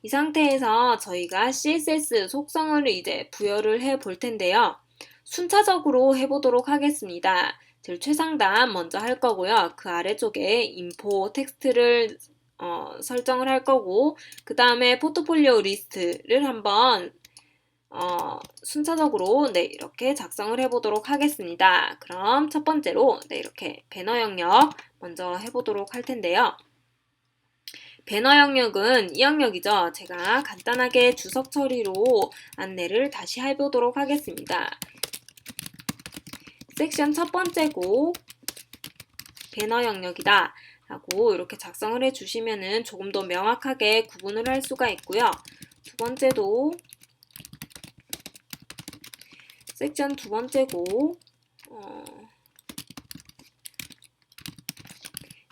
이 상태에서 저희가 CSS 속성을 이제 부여를 해 볼 텐데요. 순차적으로 해보도록 하겠습니다. 제일 최상단 먼저 할 거고요. 그 아래쪽에 인포 텍스트를 설정을 할 거고, 그 다음에 포트폴리오 리스트를 한번 순차적으로 이렇게 작성을 해보도록 하겠습니다. 그럼 첫 번째로 이렇게 배너 영역 먼저 해보도록 할 텐데요. 배너 영역은 이 영역이죠. 제가 간단하게 주석 처리로 안내를 다시 해보도록 하겠습니다. 섹션 첫 번째고 배너 영역이다 라고 이렇게 작성을 해주시면은 조금 더 명확하게 구분을 할 수가 있고요. 두 번째도 섹션 두 번째고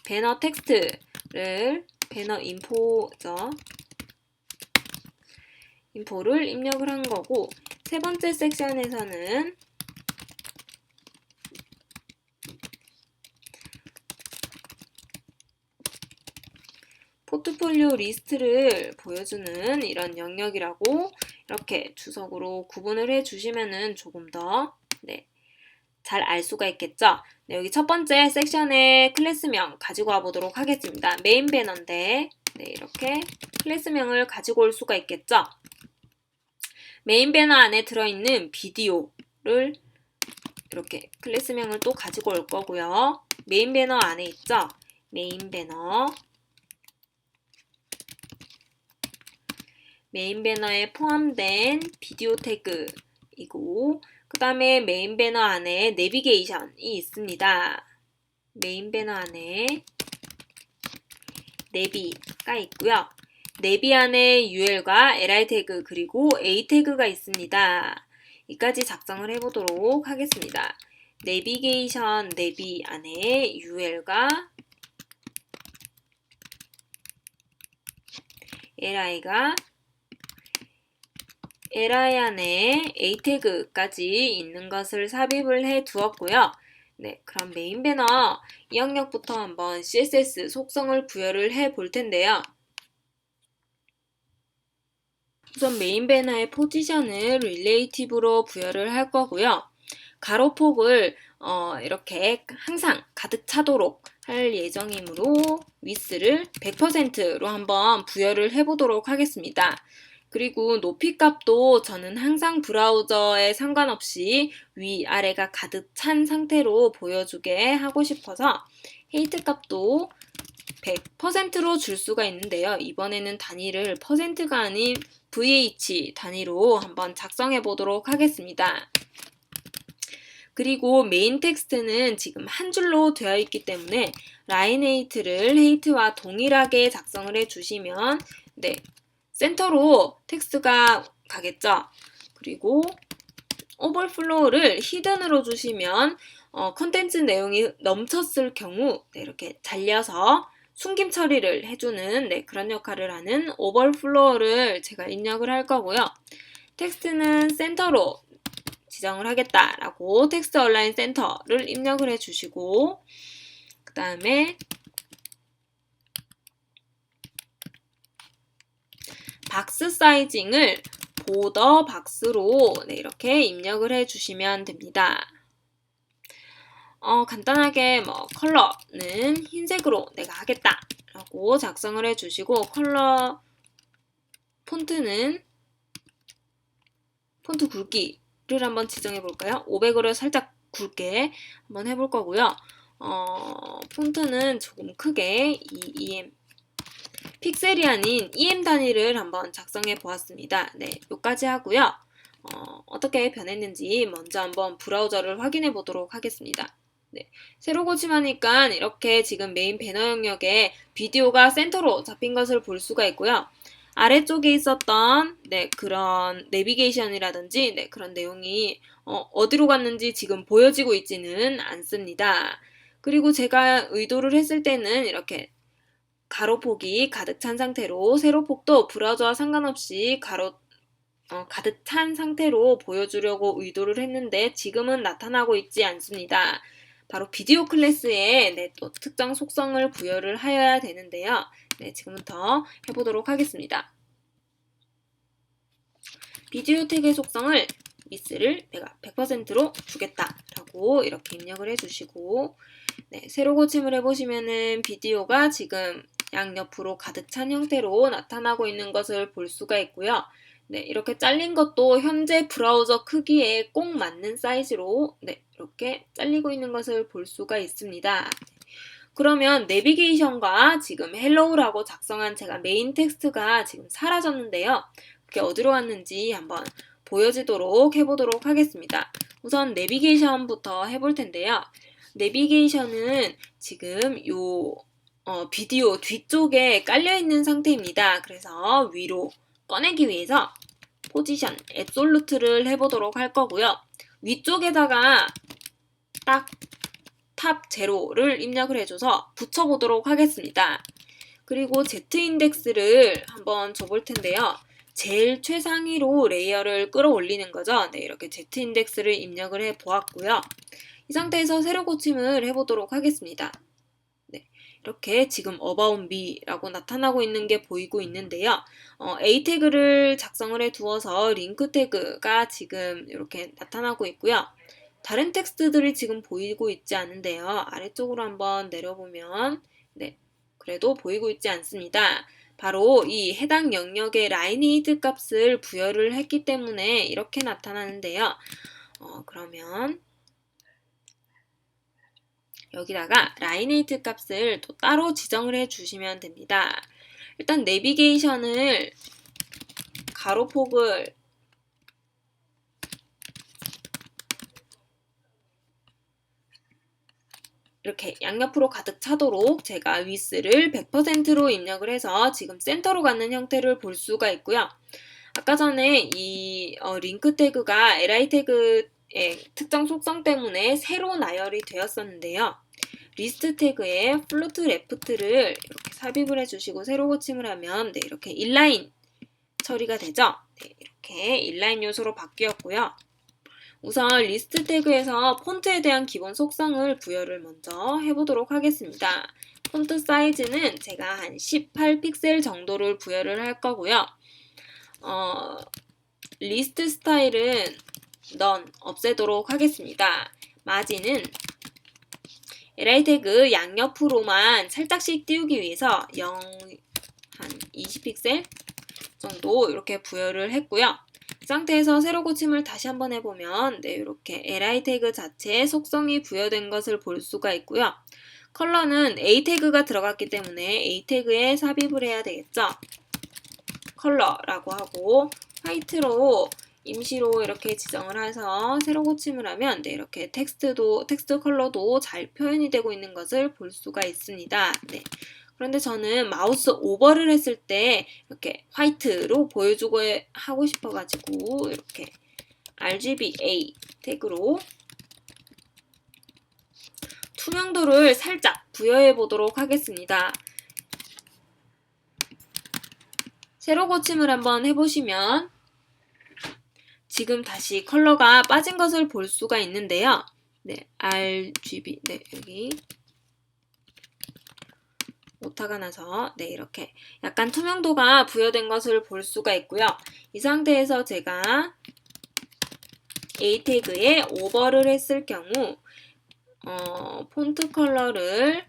배너 텍스트를 배너 인포죠. 인포를 입력을 한 거고, 세 번째 섹션에서는 포트폴리오 리스트를 보여주는 이런 영역이라고 이렇게 주석으로 구분을 해주시면은 조금 더 잘 알 수가 있겠죠. 여기 첫 번째 섹션의 클래스명 가지고 와보도록 하겠습니다. 메인 배너인데 이렇게 클래스명을 가지고 올 수가 있겠죠. 메인 배너 안에 들어있는 비디오를 이렇게 클래스명을 또 가지고 올 거고요. 메인 배너 안에 있죠. 메인 배너에 포함된 비디오 태그이고, 그 다음에 메인 배너 안에 내비게이션이 있습니다. 메인 배너 안에 내비가 있고요. 내비 안에 UL과 LI 태그 그리고 A 태그가 있습니다. 이까지 작성을 해보도록 하겠습니다. 내비게이션 내비 안에 UL과 LI 안에 A 태그까지 있는 것을 삽입을 해 두었고요. 그럼 메인 배너 이 영역부터 한번 CSS 속성을 부여를 해 볼 텐데요. 우선 메인 배너의 포지션을 릴레이티브로 부여를 할 거고요. 가로폭을 이렇게 항상 가득 차도록 할 예정이므로 위스를 100%로 한번 부여를 해보도록 하겠습니다. 그리고 높이 값도 저는 항상 브라우저에 상관없이 위아래가 가득 찬 상태로 보여주게 하고 싶어서 헤이트 값도 100%로 줄 수가 있는데요. 이번에는 단위를 퍼센트가 아닌 VH 단위로 한번 작성해 보도록 하겠습니다. 그리고 메인 텍스트는 지금 한 줄로 되어 있기 때문에 라인 헤이트와 동일하게 작성을 해주시면 센터로 텍스트가 가겠죠. 그리고 오버플로우를 히든으로 주시면 컨텐츠 내용이 넘쳤을 경우 이렇게 잘려서 숨김 처리를 해주는 그런 역할을 하는 오버플로우를 제가 입력을 할 거고요. 텍스트는 센터로 지정을 하겠다라고 텍스트 얼라인 센터를 입력을 해주시고, 그 다음에 박스 사이징을 보더 박스로 이렇게 입력을 해주시면 됩니다. 간단하게 컬러는 흰색으로 내가 하겠다 라고 작성을 해주시고, 컬러 폰트는 폰트 굵기를 한번 지정해 볼까요? 500으로 살짝 굵게 한번 해볼 거고요. 폰트는 조금 크게 EM 픽셀이 아닌 EM 단위를 한번 작성해 보았습니다. 여기까지 하고요. 어떻게 변했는지 먼저 한번 브라우저를 확인해 보도록 하겠습니다. 새로 고침하니까 이렇게 지금 메인 배너 영역에 비디오가 센터로 잡힌 것을 볼 수가 있고요. 아래쪽에 있었던 그런 내비게이션이라든지 그런 내용이 어디로 갔는지 지금 보여지고 있지는 않습니다. 그리고 제가 의도를 했을 때는 이렇게 가로폭이 가득 찬 상태로, 세로폭도 브라우저와 상관없이 가득 찬 상태로 보여주려고 의도를 했는데 지금은 나타나고 있지 않습니다. 바로 비디오 클래스에 또 특정 속성을 부여를 하여야 되는데요. 지금부터 해보도록 하겠습니다. 비디오 태그의 속성을 위스를 내가 100%로 주겠다라고 이렇게 입력을 해주시고, 네, 세로 고침을 해보시면은 비디오가 지금 양옆으로 가득 찬 형태로 나타나고 있는 것을 볼 수가 있고요. 네, 이렇게 잘린 것도 현재 브라우저 크기에 꼭 맞는 사이즈로 네, 이렇게 잘리고 있는 것을 볼 수가 있습니다. 그러면 내비게이션과 지금 헬로우라고 작성한 제가 메인 텍스트가 지금 사라졌는데요. 그게 어디로 갔는지 한번 보여지도록 해보도록 하겠습니다. 우선 내비게이션부터 해볼 텐데요. 내비게이션은 지금 비디오 뒤쪽에 깔려있는 상태입니다. 그래서 위로 꺼내기 위해서 포지션 앱솔루트를 해보도록 할 거고요. 위쪽에다가 딱 탑 제로를 입력을 해줘서 붙여보도록 하겠습니다. 그리고 Z인덱스를 한번 줘볼 텐데요. 제일 최상위로 레이어를 끌어올리는 거죠. 네, 이렇게 Z인덱스를 입력을 해 보았고요. 이 상태에서 세로 고침을 해보도록 하겠습니다. 네, 이렇게 지금 About Me라고 나타나고 있는 게 보이고 있는데요. A 태그를 작성을 해 두어서 링크 태그가 지금 이렇게 나타나고 있고요. 다른 텍스트들이 지금 보이고 있지 않은데요. 아래쪽으로 한번 내려보면 네, 그래도 보이고 있지 않습니다. 바로 이 해당 영역에 라이네이트 값을 부여를 했기 때문에 이렇게 나타나는데요. 그러면 여기다가 라이네이트 값을 또 따로 지정을 해 주시면 됩니다. 일단 내비게이션을 가로폭을 이렇게 양옆으로 가득 차도록 제가 위스를 100%로 입력을 해서 지금 센터로 가는 형태를 볼 수가 있고요. 아까 전에 이 링크 태그가 li 태그의 특정 속성 때문에 새로 나열이 되었었는데요. 리스트 태그에 플로트 레프트를 이렇게 삽입을 해주시고 세로 고침을 하면 네, 이렇게 인라인 처리가 되죠. 네, 이렇게 인라인 요소로 바뀌었고요. 우선 리스트 태그에서 폰트에 대한 기본 속성을 부여를 먼저 해보도록 하겠습니다. 폰트 사이즈는 제가 한 18픽셀 정도를 부여를 할 거고요. 리스트 스타일은 none 없애도록 하겠습니다. 마진은 li 태그 양옆으로만 살짝씩 띄우기 위해서 0, 한 20픽셀 정도 이렇게 부여를 했고요. 이 상태에서 세로 고침을 다시 한번 해보면 네, 이렇게 li 태그 자체에 속성이 부여된 것을 볼 수가 있고요. 컬러는 a 태그가 들어갔기 때문에 a 태그에 삽입을 해야 되겠죠. 컬러라고 하고 화이트로 임시로 이렇게 지정을 해서 세로 고침을 하면 네, 이렇게 텍스트 컬러도 잘 표현이 되고 있는 것을 볼 수가 있습니다. 네. 그런데 저는 마우스 오버를 했을 때 이렇게 화이트로 보여주고 하고 싶어가지고 이렇게 RGBA 태그로 투명도를 살짝 부여해 보도록 하겠습니다. 세로 고침을 한번 해보시면 지금 다시 컬러가 빠진 것을 볼 수가 있는데요. 네, RGB, 네, 여기 오타가 나서 네, 이렇게 약간 투명도가 부여된 것을 볼 수가 있고요. 이 상태에서 제가 A 태그에 오버를 했을 경우 폰트 컬러를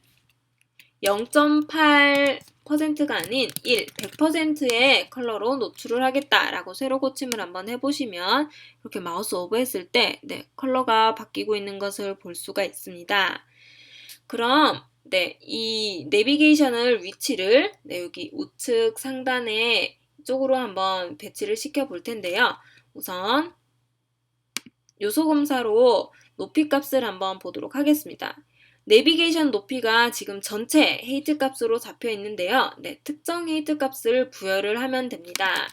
0.8%가 아닌 100%의 컬러로 노출을 하겠다라고 세로 고침을 한번 해보시면 이렇게 마우스 오버했을 때 네, 컬러가 바뀌고 있는 것을 볼 수가 있습니다. 그럼 네, 이 내비게이션을 위치를 네, 여기 우측 상단에 이쪽으로 한번 배치를 시켜 볼 텐데요. 우선 요소 검사로 높이 값을 한번 보도록 하겠습니다. 내비게이션 높이가 지금 전체 헤이트 값으로 잡혀 있는데요. 네, 특정 헤이트 값을 부여를 하면 됩니다.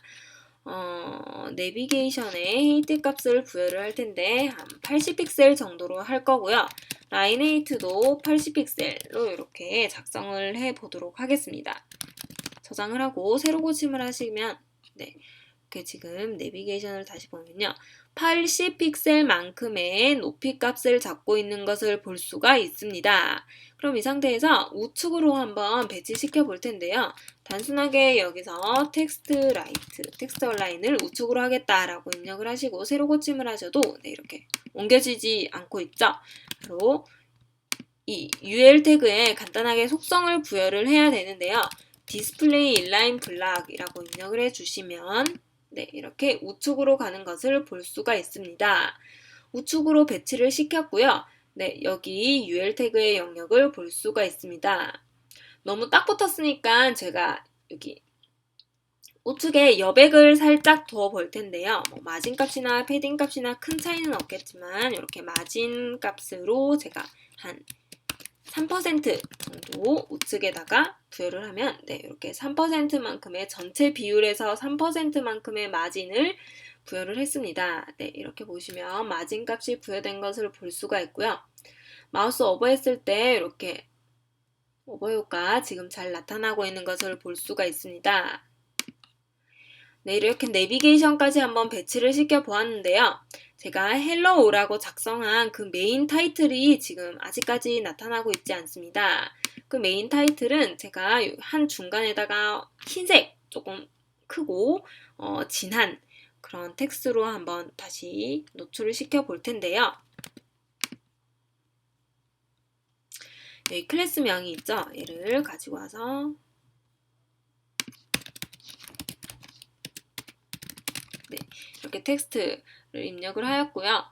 내비게이션에 헤이트 값을 부여를 할 텐데 한 80픽셀 정도로 할 거고요. 라인 헤이트도 80픽셀로 이렇게 작성을 해 보도록 하겠습니다. 저장을 하고 세로 고침을 하시면 네, 이렇게 지금 내비게이션을 다시 보면요. 80픽셀만큼의 높이 값을 잡고 있는 것을 볼 수가 있습니다. 그럼 이 상태에서 우측으로 한번 배치시켜 볼 텐데요. 단순하게 여기서 텍스트 얼라인을 우측으로 하겠다라고 입력을 하시고 세로 고침을 하셔도 네, 이렇게 옮겨지지 않고 있죠. 바로 이 UL 태그에 간단하게 속성을 부여를 해야 되는데요. 디스플레이 인라인 블락이라고 입력을 해주시면 네, 이렇게 우측으로 가는 것을 볼 수가 있습니다. 우측으로 배치를 시켰고요. 네, 여기 UL 태그의 영역을 볼 수가 있습니다. 너무 딱 붙었으니까 제가 여기 우측에 여백을 살짝 두어 볼 텐데요. 마진 값이나 패딩 값이나 큰 차이는 없겠지만 이렇게 마진 값으로 제가 한 3% 정도 우측에다가 부여를 하면 네, 이렇게 3%만큼의 전체 비율에서 3%만큼의 마진을 부여를 했습니다. 네, 이렇게 보시면 마진 값이 부여된 것을 볼 수가 있고요. 마우스 오버했을 때 이렇게 오버 효과 지금 잘 나타나고 있는 것을 볼 수가 있습니다. 네, 이렇게 내비게이션까지 한번 배치를 시켜 보았는데요. 제가 헬로우라고 작성한 그 메인 타이틀이 지금 아직까지 나타나고 있지 않습니다. 그 메인 타이틀은 제가 한 중간에다가 흰색 조금 크고 진한 그런 텍스트로 한번 다시 노출을 시켜 볼 텐데요. 여기 클래스명이 있죠? 얘를 가지고 와서 네, 이렇게 텍스트를 입력을 하였고요.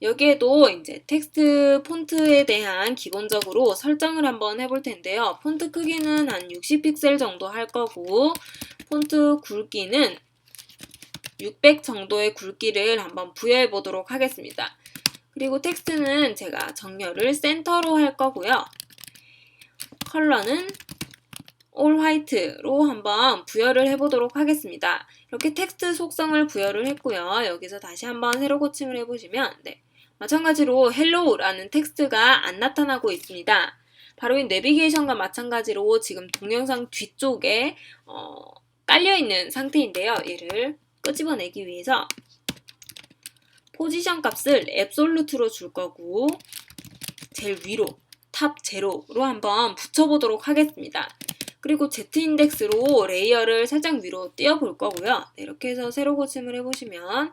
여기에도 이제 텍스트 폰트에 대한 기본적으로 설정을 한번 해볼 텐데요. 폰트 크기는 한 60픽셀 정도 할 거고 폰트 굵기는 600 정도의 굵기를 한번 부여해 보도록 하겠습니다. 그리고 텍스트는 제가 정렬을 센터로 할 거고요. 컬러는 올 화이트로 한번 부여를 해보도록 하겠습니다. 이렇게 텍스트 속성을 부여를 했고요. 여기서 다시 한번 세로 고침을 해보시면 네, 마찬가지로 헬로우라는 텍스트가 안 나타나고 있습니다. 바로 이 내비게이션과 마찬가지로 지금 동영상 뒤쪽에 깔려있는 상태인데요. 얘를 끄집어내기 위해서 포지션 값을 앱솔루트로 줄 거고 제일 위로 탑 제로로 한번 붙여보도록 하겠습니다. 그리고 Z인덱스로 레이어를 살짝 위로 띄워볼 거고요. 네, 이렇게 해서 세로 고침을 해보시면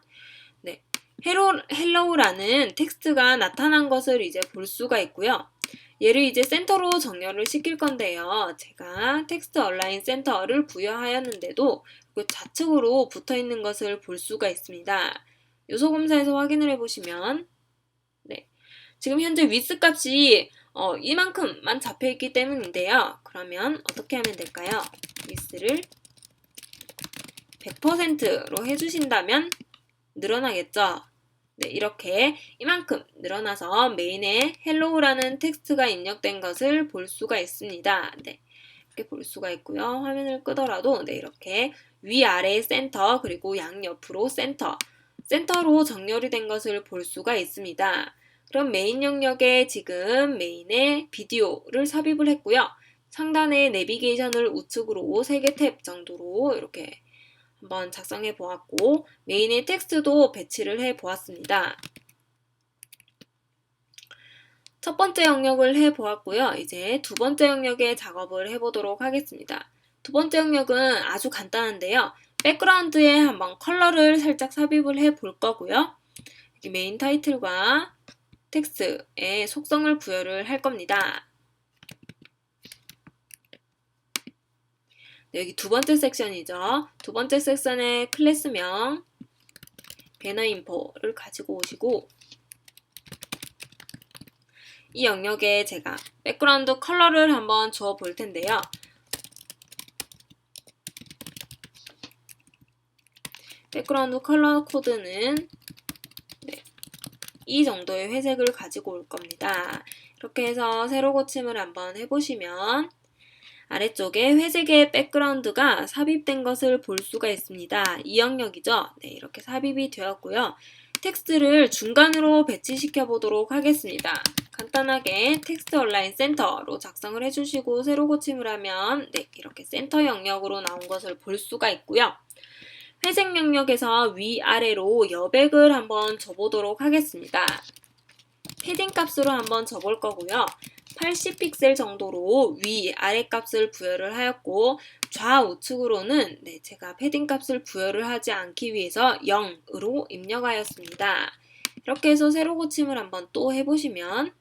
네, 헬로우라는 텍스트가 나타난 것을 이제 볼 수가 있고요. 얘를 이제 센터로 정렬을 시킬 건데요. 제가 텍스트 얼라인 센터를 부여하였는데도 좌측으로 붙어있는 것을 볼 수가 있습니다. 요소 검사에서 확인을 해보시면 네, 지금 현재 위스 값이 이만큼만 잡혀있기 때문인데요. 그러면 어떻게 하면 될까요? 위스를 100%로 해주신다면 늘어나겠죠? 네, 이렇게 이만큼 늘어나서 메인에 헬로우라는 텍스트가 입력된 것을 볼 수가 있습니다. 네, 이렇게 볼 수가 있고요. 화면을 끄더라도 네, 이렇게 위아래 센터 그리고 양옆으로 센터로 정렬이 된 것을 볼 수가 있습니다. 그럼 메인 영역에 지금 메인에 비디오를 삽입을 했고요. 상단에 내비게이션을 우측으로 3개 탭 정도로 이렇게 한번 작성해 보았고 메인에 텍스트도 배치를 해 보았습니다. 첫 번째 영역을 해 보았고요. 이제 두 번째 영역의 작업을 해 보도록 하겠습니다. 두 번째 영역은 아주 간단한데요. 백그라운드에 한번 컬러를 살짝 삽입을 해 볼 거고요. 여기 메인 타이틀과 텍스트에 속성을 부여를 할 겁니다. 네, 여기 두 번째 섹션이죠. 두 번째 섹션의 클래스명 배너 인포를 가지고 오시고 이 영역에 제가 백그라운드 컬러를 한번 주어 볼 텐데요. 백그라운드 컬러 코드는 네, 이 정도의 회색을 가지고 올 겁니다. 이렇게 해서 세로 고침을 한번 해보시면 아래쪽에 회색의 백그라운드가 삽입된 것을 볼 수가 있습니다. 이 영역이죠. 네, 이렇게 삽입이 되었고요. 텍스트를 중간으로 배치시켜 보도록 하겠습니다. 간단하게 텍스트 얼라인 센터로 작성을 해주시고 세로 고침을 하면 이렇게 센터 영역으로 나온 것을 볼 수가 있고요. 회색 영역에서 위아래로 여백을 한번 줘보도록 하겠습니다. 패딩 값으로 한번 줘볼 거고요. 80픽셀 정도로 위아래 값을 부여를 하였고 좌우측으로는 제가 패딩 값을 부여를 하지 않기 위해서 0으로 입력하였습니다. 이렇게 해서 세로 고침을 한번 또 해보시면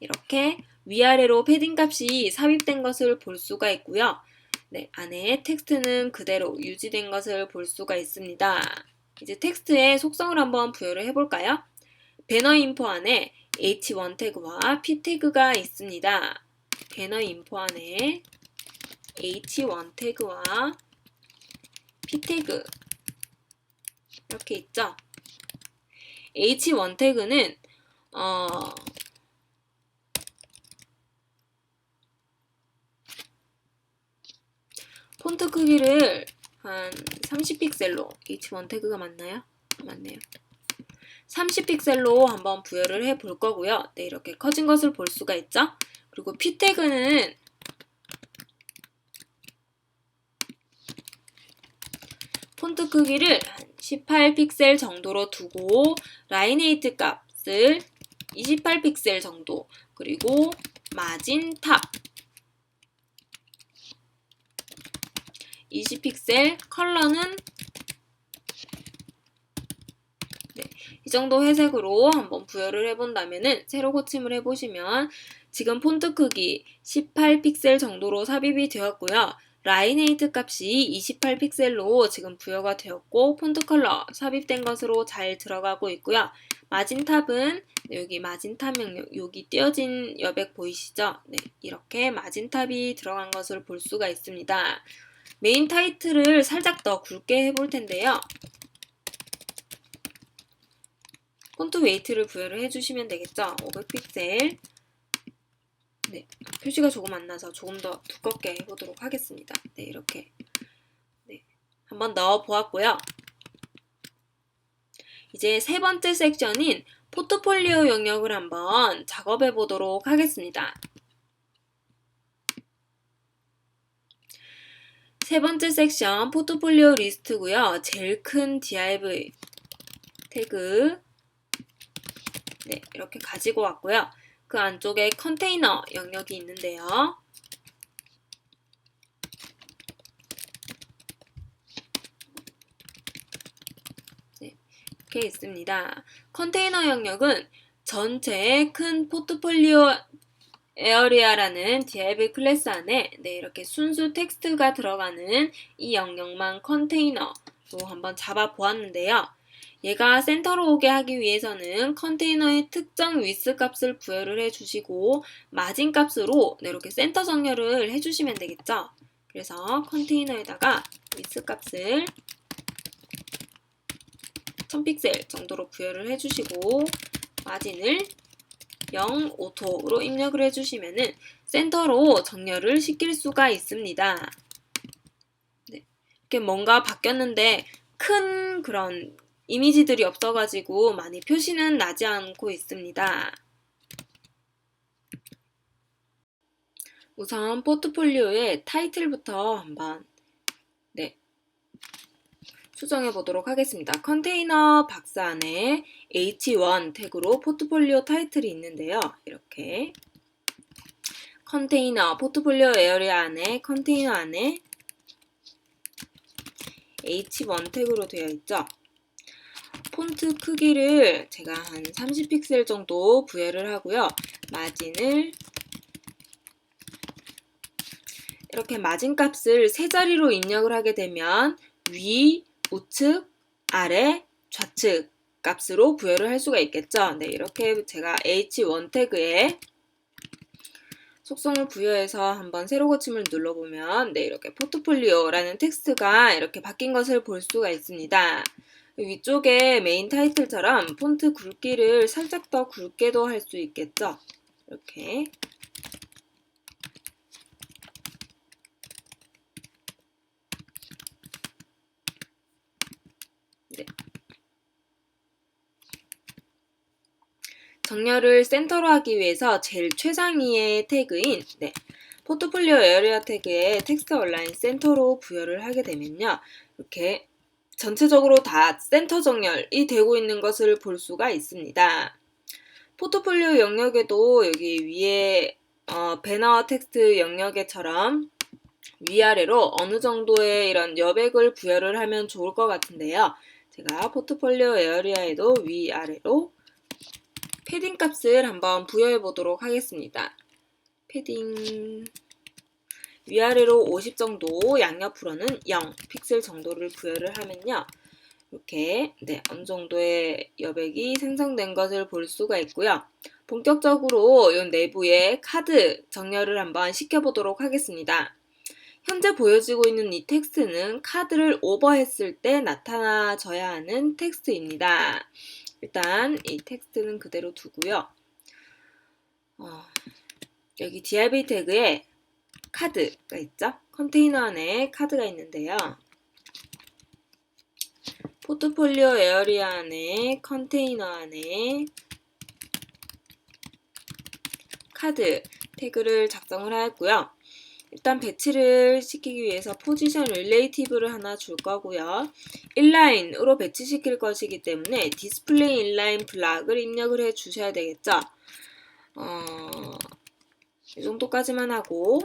이렇게 위아래로 패딩 값이 삽입된 것을 볼 수가 있고요. 안에 텍스트는 그대로 유지된 것을 볼 수가 있습니다. 이제 텍스트의 속성을 한번 부여를 해볼까요? 배너 인포 안에 H1 태그와 P 태그가 있습니다. 배너 인포 안에 H1 태그와 P 태그 이렇게 있죠. H1 태그는 폰트 크기를 한 30픽셀로 H1 태그가 맞나요? 맞네요. 30픽셀로 한번 부여를 해 볼 거고요. 이렇게 커진 것을 볼 수가 있죠. 그리고 P 태그는 폰트 크기를 한 18픽셀 정도로 두고 라인헤이트 값을 28픽셀 정도 그리고 마진 탑 20픽셀 컬러는 이 정도 회색으로 한번 부여를 해본다면은 세로 고침을 해보시면 지금 폰트 크기 18픽셀 정도로 삽입이 되었고요. 라인헤이트 값이 28픽셀로 지금 부여가 되었고 폰트 컬러 삽입된 것으로 잘 들어가고 있고요. 마진 탑은 여기 마진 탑 영역 여기 띄어진 여백 보이시죠? 이렇게 마진 탑이 들어간 것을 볼 수가 있습니다. 메인 타이틀을 살짝 더 굵게 해볼 텐데요. 폰트 웨이트를 부여를 해주시면 되겠죠. 500픽셀. 표시가 조금 안 나서 조금 더 두껍게 해보도록 하겠습니다. 이렇게 한번 넣어 보았고요. 이제 세 번째 섹션인 포트폴리오 영역을 한번 작업해 보도록 하겠습니다. 세 번째 섹션 포트폴리오 리스트고요. 제일 큰 div 태그 이렇게 가지고 왔고요. 그 안쪽에 컨테이너 영역이 있는데요. 이렇게 있습니다. 컨테이너 영역은 전체의 큰 포트폴리오 에어리아라는 div 클래스 안에 이렇게 순수 텍스트가 들어가는 이 영역만 컨테이너로 한번 잡아 보았는데요. 얘가 센터로 오게 하기 위해서는 컨테이너의 특정 위스 값을 부여를 해주시고 마진 값으로 이렇게 센터 정렬을 해주시면 되겠죠. 그래서 컨테이너에다가 위스 값을 1000픽셀 정도로 부여를 해주시고 마진을 0 오토로 입력을 해주시면은 센터로 정렬을 시킬 수가 있습니다. 이렇게 뭔가 바뀌었는데 큰 그런 이미지들이 없어가지고 많이 표시는 나지 않고 있습니다. 우선 포트폴리오의 타이틀부터 한번 수정해 보도록 하겠습니다. 컨테이너 박스 안에 H1 태그로 포트폴리오 타이틀이 있는데요. 이렇게 컨테이너 포트폴리오 에어리아 안에 컨테이너 안에 H1 태그로 되어 있죠. 폰트 크기를 제가 한 30픽셀 정도 부여를 하고요. 마진을 이렇게 마진 값을 세 자리로 입력을 하게 되면 위, 우측, 아래, 좌측 값으로 부여를 할 수가 있겠죠. 이렇게 제가 H1 태그에 속성을 부여해서 한번 세로 고침을 눌러보면 이렇게 포트폴리오라는 텍스트가 이렇게 바뀐 것을 볼 수가 있습니다. 위쪽에 메인 타이틀처럼 폰트 굵기를 살짝 더 굵게도 할 수 있겠죠. 이렇게 정렬을 센터로 하기 위해서 제일 최상위의 태그인 포트폴리오 에어리아 태그에 텍스트 얼라인 센터로 부여를 하게 되면요. 이렇게 전체적으로 다 센터 정렬이 되고 있는 것을 볼 수가 있습니다. 포트폴리오 영역에도 여기 위에 배너 텍스트 영역에처럼 위아래로 어느 정도의 이런 여백을 부여를 하면 좋을 것 같은데요. 제가 포트폴리오 에어리아에도 위아래로 패딩 값을 한번 부여해 보도록 하겠습니다. 패딩 위아래로 50 정도, 양옆으로는 0 픽셀 정도를 부여를 하면요. 이렇게 어느 정도의 여백이 생성된 것을 볼 수가 있고요. 본격적으로 이 내부에 카드 정렬을 한번 시켜보도록 하겠습니다. 현재 보여지고 있는 이 텍스트는 카드를 오버했을 때 나타나져야 하는 텍스트입니다. 일단 이 텍스트는 그대로 두고요. 여기 DRB 태그에 카드가 있죠? 컨테이너 안에 카드가 있는데요. 포트폴리오 에어리아 안에 컨테이너 안에 카드 태그를 작성을 하였고요. 일단 배치를 시키기 위해서 포지션 릴레이티브를 하나 줄 거고요. 인라인으로 배치시킬 것이기 때문에 디스플레이 인라인 블락을 입력을 해 주셔야 되겠죠. 이 정도까지만 하고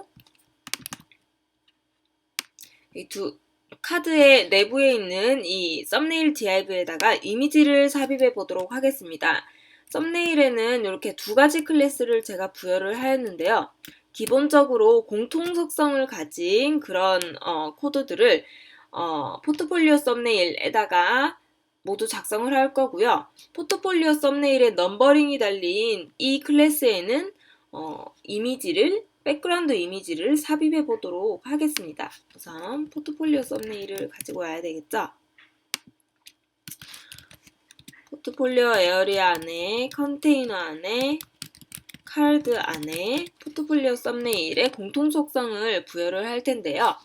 이 카드의 내부에 있는 이 썸네일 DIV에다가 이미지를 삽입해 보도록 하겠습니다. 썸네일에는 이렇게 두 가지 클래스를 제가 부여를 하였는데요. 기본적으로 공통속성을 가진 그런 코드들을 포트폴리오 썸네일에다가 모두 작성을 할 거고요. 포트폴리오 썸네일에 넘버링이 달린 이 클래스에는 백그라운드 이미지를 삽입해 보도록 하겠습니다. 우선 포트폴리오 썸네일을 가지고 와야 되겠죠? 포트폴리오 에어리아 안에, 컨테이너 안에, 카드 안에 포트폴리오 썸네일의 공통 속성을 부여를 할 텐데요.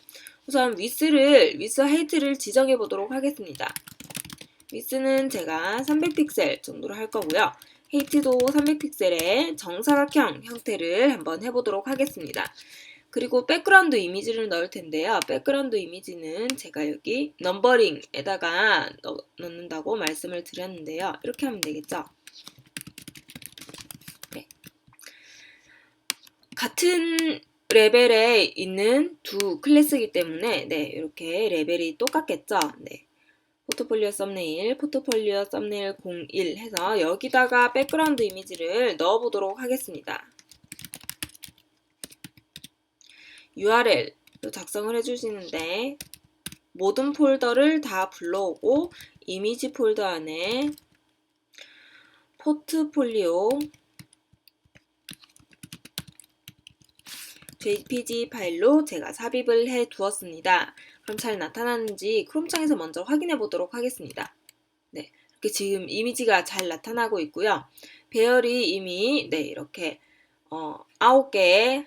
우선 위스 하이트를 지정해 보도록 하겠습니다. 위스는 제가 300픽셀 정도로 할 거고요. 헤이트도 300픽셀의 정사각형 형태를 한번 해보도록 하겠습니다. 그리고 백그라운드 이미지를 넣을 텐데요. 백그라운드 이미지는 제가 여기 넘버링에다가 넣는다고 말씀을 드렸는데요. 이렇게 하면 되겠죠. 같은 레벨에 있는 두 클래스이기 때문에 이렇게 레벨이 똑같겠죠. 포트폴리오 썸네일 01 해서 여기다가 백그라운드 이미지를 넣어보도록 하겠습니다. URL도 작성을 해주시는데 모든 폴더를 다 불러오고 이미지 폴더 안에 포트폴리오 JPG 파일로 제가 삽입을 해 두었습니다. 그럼 잘 나타나는지 크롬창에서 먼저 확인해 보도록 하겠습니다. 이렇게 지금 이미지가 잘 나타나고 있고요. 배열이 이미 이렇게 9개의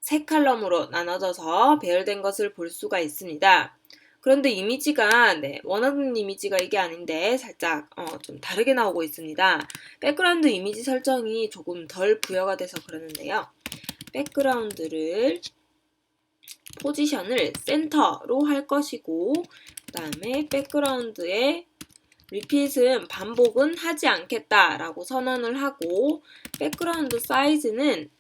세 칼럼으로 나눠져서 배열된 것을 볼 수가 있습니다. 그런데 이미지가 원하는 이미지가 이게 아닌데 살짝 좀 다르게 나오고 있습니다. 백그라운드 이미지 설정이 조금 덜 부여가 돼서 그러는데요. 백그라운드를 포지션을 센터로 할 것이고 그 다음에 백그라운드의 리핏은 반복은 하지 않겠다 라고 선언을 하고 백그라운드 사이즈는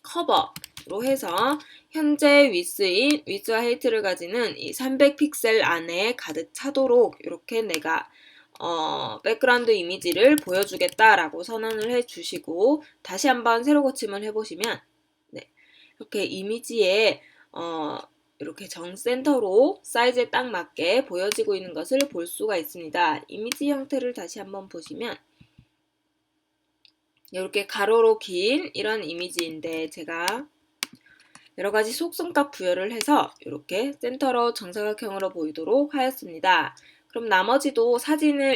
커버로 해서 현재 위스와 헤이트를 가지는 이 300픽셀 안에 가득 차도록 이렇게 내가 백그라운드 이미지를 보여주겠다라고 선언을 해주시고 다시 한번 새로 고침을 해보시면 이렇게 이미지에 이렇게 정센터로 사이즈에 딱 맞게 보여지고 있는 것을 볼 수가 있습니다. 이미지 형태를 다시 한번 보시면 이렇게 가로로 긴 이런 이미지인데 제가 여러가지 속성값 부여를 해서 이렇게 센터로 정사각형으로 보이도록 하였습니다. 그럼 나머지도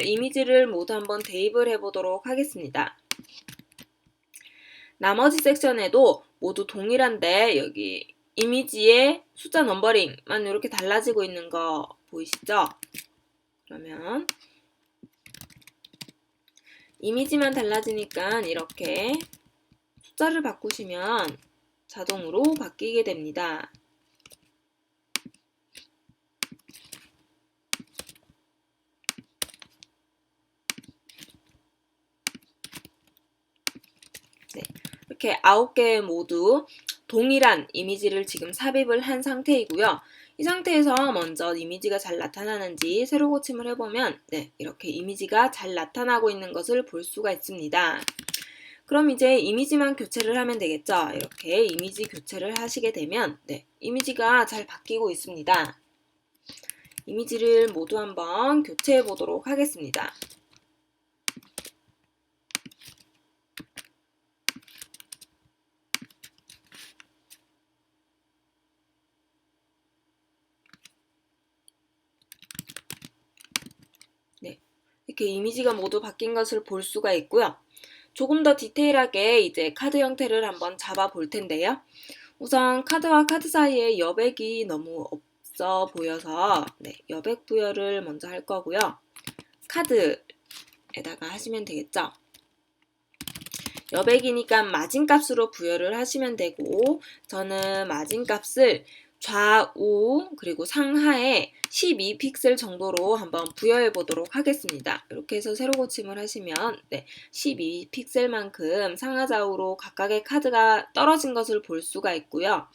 이미지를 모두 한번 대입을 해보도록 하겠습니다. 나머지 섹션에도 모두 동일한데 여기 이미지의 숫자 넘버링만 이렇게 달라지고 있는 거 보이시죠? 그러면 이미지만 달라지니까 이렇게 숫자를 바꾸시면 자동으로 바뀌게 됩니다. 네, 이렇게 9개 모두 동일한 이미지를 지금 삽입을 한 상태이고요. 이 상태에서 먼저 이미지가 잘 나타나는지 세로 고침을 해보면 네, 이렇게 이미지가 잘 나타나고 있는 것을 볼 수가 있습니다. 그럼 이제 이미지만 교체를 하면 되겠죠. 이렇게 이미지 교체를 하시게 되면 네, 이미지가 잘 바뀌고 있습니다. 이미지를 모두 한번 교체해 보도록 하겠습니다. 네, 이렇게 이미지가 모두 바뀐 것을 볼 수가 있고요. 조금 더 디테일하게 이제 카드 형태를 한번 잡아 볼 텐데요. 우선 카드와 카드 사이에 여백이 너무 없어 보여서 네, 여백 부여를 먼저 할 거고요. 카드에다가 하시면 되겠죠. 여백이니까 마진값으로 부여를 하시면 되고 저는 마진값을 좌우 그리고 상하에 12픽셀 정도로 한번 부여해 보도록 하겠습니다. 이렇게 해서 세로 고침을 하시면 네, 12픽셀만큼 상하좌우로 각각의 카드가 떨어진 것을 볼 수가 있고요.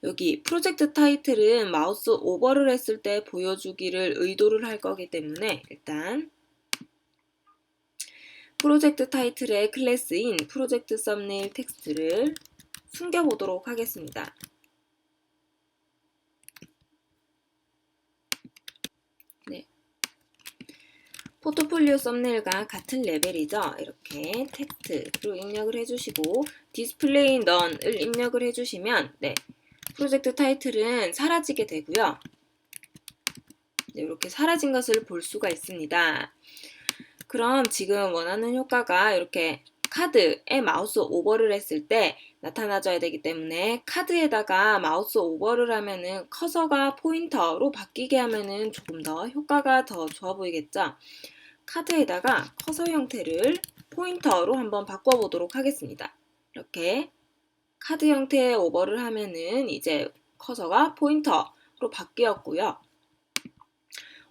여기 프로젝트 타이틀은 마우스 오버를 했을 때 보여주기를 의도를 할 거기 때문에 일단 프로젝트 타이틀의 클래스인 프로젝트 썸네일 텍스트를 숨겨보도록 하겠습니다. 네. 포트폴리오 썸네일과 같은 레벨이죠. 이렇게 텍스트로 입력을 해주시고 디스플레이 넌을 입력을 해주시면 네, 프로젝트 타이틀은 사라지게 되고요. 네, 이렇게 사라진 것을 볼 수가 있습니다. 그럼 지금 원하는 효과가 이렇게 카드에 마우스 오버를 했을 때 나타나줘야 되기 때문에 카드에다가 마우스 오버를 하면은 커서가 포인터로 바뀌게 하면은 조금 더 효과가 더 좋아 보이겠죠? 카드에다가 커서 형태를 포인터로 한번 바꿔보도록 하겠습니다. 이렇게 카드 형태의 오버를 하면은 이제 커서가 포인터로 바뀌었고요.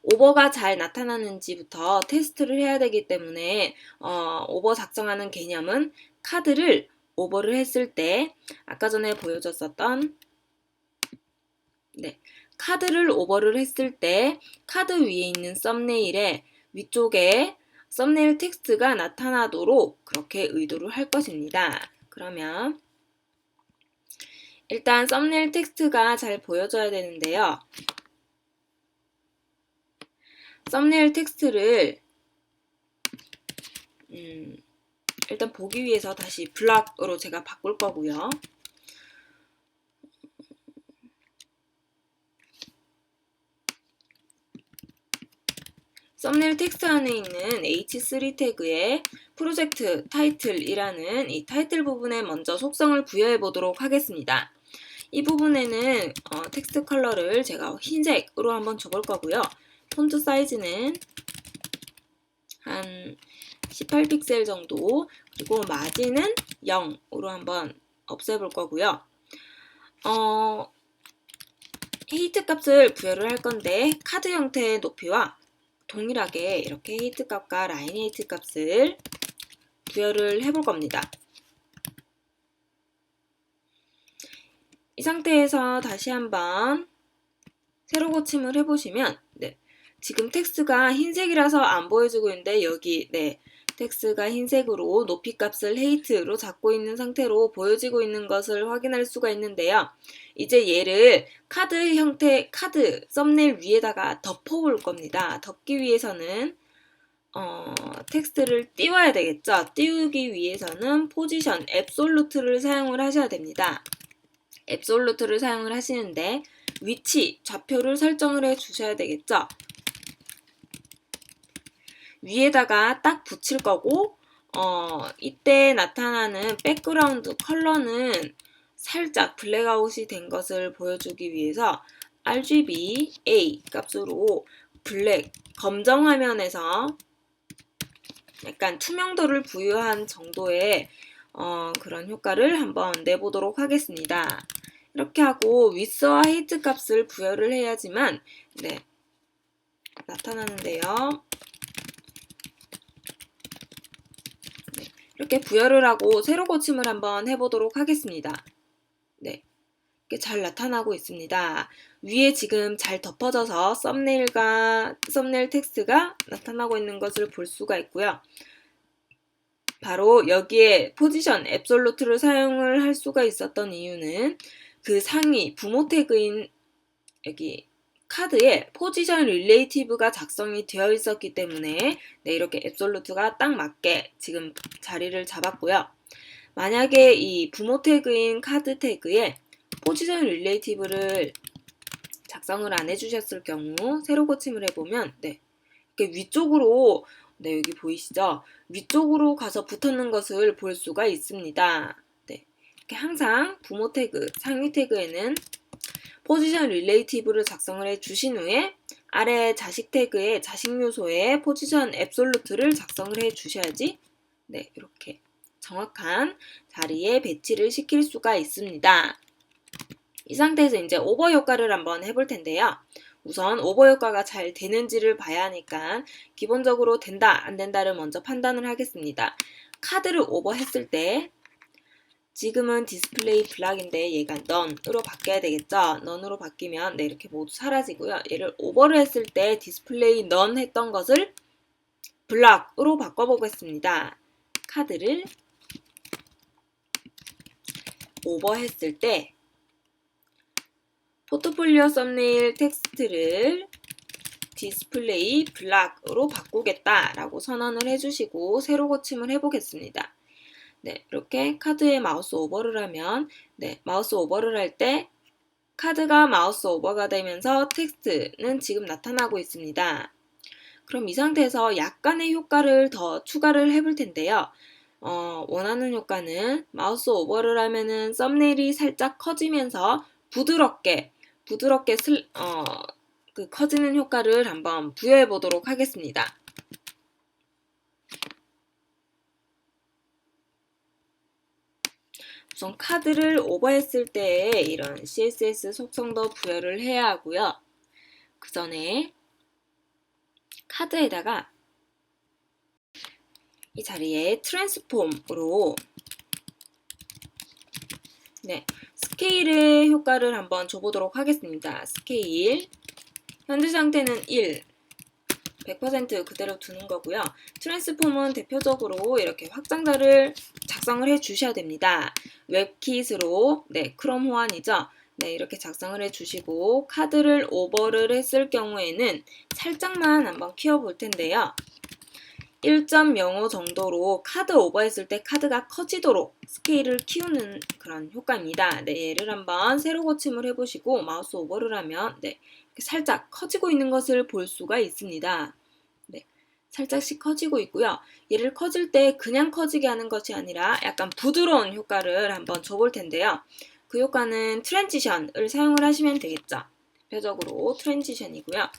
오버가 잘 나타나는지부터 테스트를 해야 되기 때문에 오버 작성하는 개념은 카드를 오버를 했을 때 아까 전에 보여줬었던 네, 카드를 오버를 했을 때 카드 위에 있는 썸네일의 위쪽에 썸네일 텍스트가 나타나도록 그렇게 의도를 할 것입니다. 그러면 일단 썸네일 텍스트가 잘 보여져야 되는데요. 썸네일 텍스트를 일단 보기 위해서 다시 블락으로 제가 바꿀 거고요. 썸네일 텍스트 안에 있는 H3 태그에 프로젝트 타이틀이라는 이 타이틀 부분에 먼저 속성을 부여해 보도록 하겠습니다. 이 부분에는 텍스트 컬러를 제가 흰색으로 한번 줘볼 거고요. 폰트 사이즈는 한 18픽셀 정도, 그리고 마진은 0으로 한번 없애볼 거고요. 헤이트 값을 부여를 할 건데 카드 형태의 높이와 동일하게 이렇게 헤이트 값과 라인 헤이트 값을 부여를 해볼 겁니다. 이 상태에서 다시 한번 세로 고침을 해보시면 네, 지금 텍스트가 흰색이라서 안 보여주고 있는데 여기 네, 텍스트가 흰색으로 높이 값을 헤이트로 잡고 있는 상태로 보여지고 있는 것을 확인할 수가 있는데요. 이제 얘를 카드 형태, 카드 썸네일 위에다가 덮어볼 겁니다. 덮기 위해서는 텍스트를 띄워야 되겠죠. 띄우기 위해서는 포지션, 앱솔루트를 사용을 하셔야 됩니다. 앱솔루트를 사용을 하시는데 위치, 좌표를 설정을 해 주셔야 되겠죠. 위에다가 딱 붙일 거고 이때 나타나는 백그라운드 컬러는 살짝 블랙아웃이 된 것을 보여주기 위해서 RGBA 값으로 블랙, 검정 화면에서 약간 투명도를 부여한 정도의 그런 효과를 한번 내보도록 하겠습니다. 이렇게 하고 위스와 헤이트 값을 부여를 해야지만 네, 나타나는데요. 네, 이렇게 부여를 하고 세로 고침을 한번 해보도록 하겠습니다. 네, 이렇게 잘 나타나고 있습니다. 위에 지금 잘 덮어져서 썸네일 텍스트가 나타나고 있는 것을 볼 수가 있고요. 바로 여기에 포지션 앱솔루트를 사용을 할 수가 있었던 이유는 그 상위 부모 태그인 여기 카드에 포지션 릴레이티브가 작성이 되어 있었기 때문에 네, 이렇게 앱솔루트가 딱 맞게 지금 자리를 잡았고요. 만약에 이 부모 태그인 카드 태그에 포지션 릴레이티브를 작성을 안 해주셨을 경우 세로 고침을 해보면 네, 이렇게 위쪽으로 네, 여기 보이시죠? 위쪽으로 가서 붙었는 것을 볼 수가 있습니다. 네, 이렇게 항상 부모 태그, 상위 태그에는 포지션 릴레이티브를 작성을 해 주신 후에 아래 자식 태그에 자식 요소에 포지션 앱솔루트를 작성을 해 주셔야지 네, 이렇게 정확한 자리에 배치를 시킬 수가 있습니다. 이 상태에서 이제 오버 효과를 한번 해볼 텐데요. 우선 오버 효과가 잘 되는지를 봐야 하니까 기본적으로 된다, 안 된다를 먼저 판단을 하겠습니다. 카드를 오버했을 때 지금은 디스플레이 블락인데 얘가 none으로 바뀌어야 되겠죠. none으로 바뀌면 네, 이렇게 모두 사라지고요. 얘를 오버를 했을 때 디스플레이 none 했던 것을 블락으로 바꿔보겠습니다. 카드를 오버했을 때 포트폴리오 썸네일 텍스트를 디스플레이 블락으로 바꾸겠다라고 선언을 해주시고 세로 고침을 해보겠습니다. 네, 이렇게 카드에 마우스 오버를 하면 네, 마우스 오버를 할 때 카드가 마우스 오버가 되면서 텍스트는 지금 나타나고 있습니다. 그럼 이 상태에서 약간의 효과를 더 추가를 해볼 텐데요. 원하는 효과는 마우스 오버를 하면은 썸네일이 살짝 커지면서 부드럽게 그 커지는 효과를 한번 부여해 보도록 하겠습니다. 우선 카드를 오버했을 때 이런 CSS 속성도 부여를 해야 하고요. 그 전에 카드에다가 이 자리에 트랜스폼으로 네, 스케일의 효과를 한번 줘보도록 하겠습니다. 스케일 현재 상태는 1 100% 그대로 두는 거고요. 트랜스폼은 대표적으로 이렇게 확장자를 작성을 해 주셔야 됩니다. 웹킷으로 네, 크롬 호환이죠. 네, 이렇게 작성을 해 주시고 카드를 오버를 했을 경우에는 살짝만 한번 키워 볼 텐데요. 1.05 정도로 카드 오버했을 때 카드가 커지도록 스케일을 키우는 그런 효과입니다. 네, 얘를 한번 세로 고침을 해보시고 마우스 오버를 하면 네, 살짝 커지고 있는 것을 볼 수가 있습니다. 네, 살짝씩 커지고 있고요. 얘를 커질 때 그냥 커지게 하는 것이 아니라 약간 부드러운 효과를 한번 줘볼 텐데요. 그 효과는 트랜지션을 사용을 하시면 되겠죠. 대표적으로 트랜지션이고요.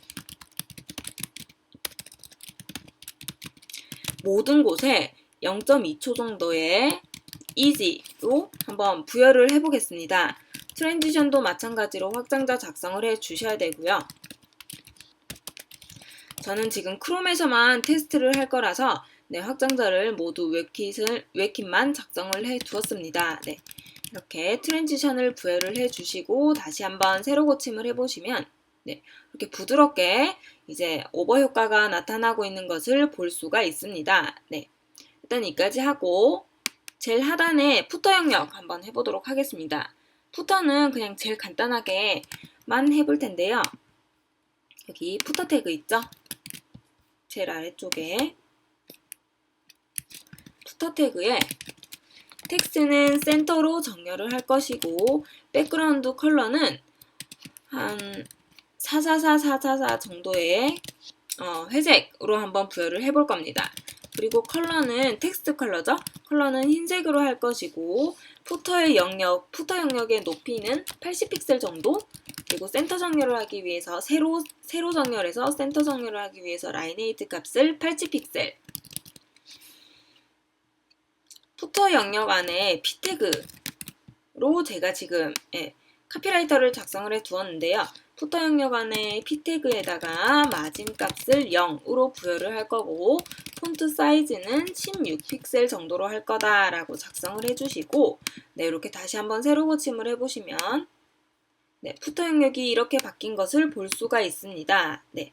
모든 곳에 0.2초 정도의 easy로 한번 부여를 해보겠습니다. 트랜지션도 마찬가지로 확장자 작성을 해 주셔야 되고요. 저는 지금 크롬에서만 테스트를 할 거라서 네, 확장자를 모두 웹킷만 작성을 해 두었습니다. 네, 이렇게 트랜지션을 부여를 해 주시고 다시 한번 세로 고침을 해보시면 네, 이렇게 부드럽게 이제 오버 효과가 나타나고 있는 것을 볼 수가 있습니다. 네, 일단 여기까지 하고 제일 하단에 푸터 영역 한번 해보도록 하겠습니다. 푸터는 그냥 제일 간단하게만 해볼 텐데요. 여기 푸터 태그 있죠? 제일 아래쪽에 푸터 태그에 텍스트는 센터로 정렬을 할 것이고 백그라운드 컬러는 한 444 정도의 회색으로 한번 부여를 해볼 겁니다. 그리고 컬러는 텍스트 컬러죠. 컬러는 흰색으로 할 것이고 푸터 영역의 높이는 80픽셀 정도. 그리고 센터 정렬을 하기 위해서 세로 정렬해서 센터 정렬을 하기 위해서 라인 헤이트 값을 80픽셀. 푸터 영역 안에 p 태그로 제가 지금 카피라이터를 작성을 해 두었는데요. 푸터 영역 안에 p 태그에다가 마진 값을 0으로 부여를 할 거고 폰트 사이즈는 16픽셀 정도로 할 거다라고 작성을 해주시고 네, 이렇게 다시 한번 세로 고침을 해보시면 네, 푸터 영역이 이렇게 바뀐 것을 볼 수가 있습니다. 네.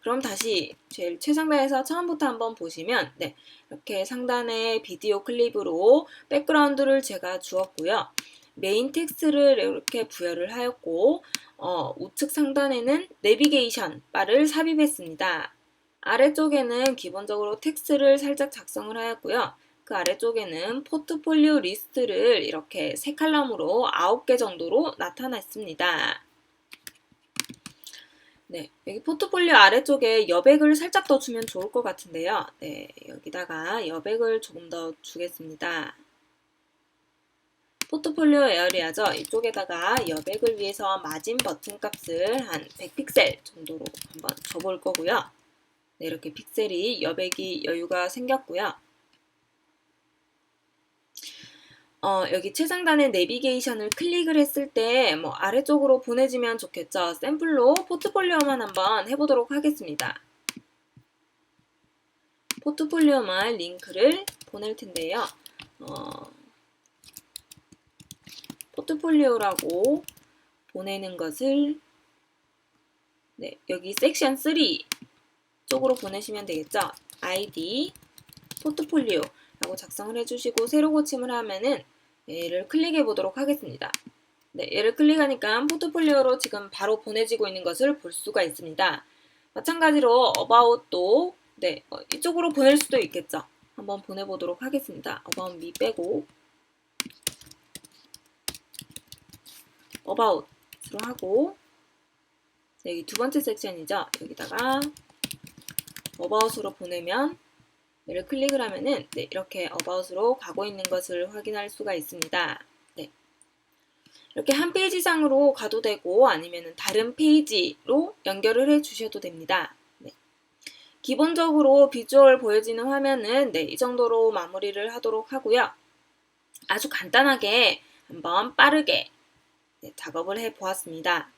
그럼 다시 제일 최상단에서 처음부터 한번 보시면 네, 이렇게 상단에 비디오 클립으로 백그라운드를 제가 주었고요. 메인 텍스트를 이렇게 부여를 하였고 우측 상단에는 내비게이션 바를 삽입했습니다. 아래쪽에는 기본적으로 텍스트를 살짝 작성을 하였고요. 그 아래쪽에는 포트폴리오 리스트를 이렇게 세 칼럼으로 9개 정도로 나타냈습니다. 네, 여기 포트폴리오 아래쪽에 여백을 살짝 더 주면 좋을 것 같은데요. 네, 여기다가 여백을 조금 더 주겠습니다. 포트폴리오 에어리아죠. 이쪽에다가 여백을 위해서 마진 버튼 값을 한 100픽셀 정도로 한번 줘볼 거고요. 네, 이렇게 픽셀이 여백이 여유가 생겼고요. 여기 최상단에 내비게이션을 클릭을 했을 때 뭐 아래쪽으로 보내지면 좋겠죠. 샘플로 포트폴리오만 한번 해보도록 하겠습니다. 포트폴리오만 링크를 보낼 텐데요. 포트폴리오라고 보내는 것을 네, 여기 섹션 3 쪽으로 보내시면 되겠죠. ID 포트폴리오라고 작성을 해주시고 세로 고침을 하면은 얘를 클릭해 보도록 하겠습니다. 네, 얘를 클릭하니까 포트폴리오로 지금 바로 보내지고 있는 것을 볼 수가 있습니다. 마찬가지로 about도 네, 이쪽으로 보낼 수도 있겠죠. 한번 보내보도록 하겠습니다. about me 빼고 about으로 하고 여기 두 번째 섹션이죠. 여기다가 about으로 보내면 얘를 클릭을 하면은 네, 이렇게 about으로 가고 있는 것을 확인할 수가 있습니다. 네. 이렇게 한 페이지상으로 가도 되고 아니면 다른 페이지로 연결을 해 주셔도 됩니다. 네. 기본적으로 비주얼 보여지는 화면은 네, 이 정도로 마무리를 하도록 하고요. 아주 간단하게 한번 빠르게 네, 작업을 해 보았습니다.